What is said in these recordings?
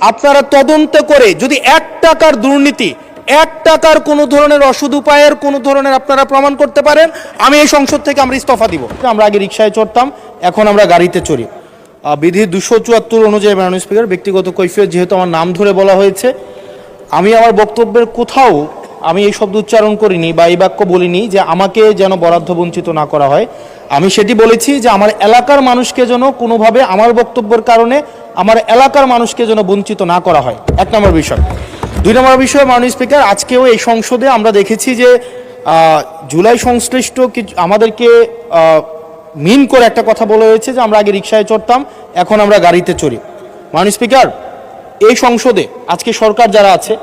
আপনারা তদন্ত করে যদি 1 টাকার দুর্নীতি, 1 টাকার কোনো ধরনের অসৎ উপায়ের কোনো ধরনের আপনারা প্রমাণ করতে পারেন, আমি এই সংসদ থেকে আমরা ইস্তফা দিব। আমরা আগে রিকশায় চড়তাম, এখন আমরা গাড়িতে চড়ি। বিধি 274 অনুযায়ী মাননীয় স্পিকার, ব্যক্তিগত কৈফিয়ত যেহেতু আমার নাম ধরে বলা হয়েছে, আমি আমার বক্তব্যের কোথাও আমি এই শব্দ উচ্চারণ করিনি বা এই বাক্য বলিনি যে আমাকে যেন বরাদ্দ বঞ্চিত না করা হয়। আমি সেটি বলেছি যে আমার এলাকার মানুষকে যেন কোনোভাবে আমার বক্তব্যের কারণে আমার এলাকার মানুষকে যেন বঞ্চিত না করা হয়, 1 নম্বর বিষয়। 2 নম্বর বিষয়, মাননীয় স্পিকার, আজকেও এই সংসদে আমরা দেখেছি যে জুলাই সংশ্লিষ্ট আমাদেরকে মিন করে একটা কথা বলা হয়েছে যে আমরা আগে রিকশায় চড়তাম, এখন আমরা গাড়িতে চড়ি। মাননীয় স্পিকার, এই সংসদে আজকে সরকার যারা আছে,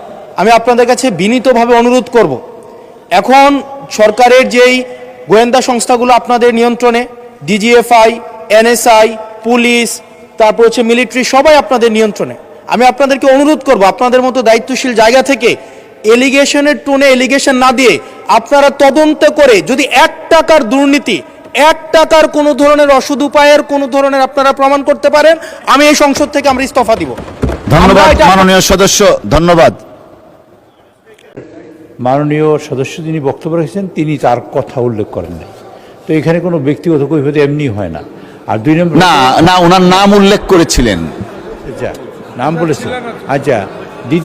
আমি আপনাদের কাছে বিনীতভাবে অনুরোধ করব, এখন সরকারের যেই গোয়েন্দা সংস্থাগুলো আপনাদের নিয়ন্ত্রণে, ডিজিএফআই, এনএসআই, পুলিশ, তারপর হচ্ছে মিলিটারি, সবাই আপনাদের নিয়ন্ত্রণে। আমি আপনাদেরকে অনুরোধ করব, আপনাদের মতো দায়িত্বশীল জায়গা থেকে এলিগেশনের টোনে এলিগেশন না দিয়ে আপনারা তদন্ত করে যদি 1 টাকার দুর্নীতি, 1 টাকার কোনো ধরনের অসৎ উপায়ের কোনো ধরনের আপনারা প্রমাণ করতে পারেন, আমি এই সংসদ থেকে আমরা ইস্তফা দিব। ধন্যবাদ মাননীয় সদস্য, ধন্যবাদ। মাননীয় সদস্য যিনি বক্তব্য রেখেছেন তিনি তার কথা উল্লেখ করেন নাই, তো এখানে কোনো ব্যক্তিগত কৈফিয়ত এমনি হয় না। আর 2 নম্বর, না না, ওনার নাম উল্লেখ করেছিলেন। আচ্ছা, নাম বলেছেন, আচ্ছা।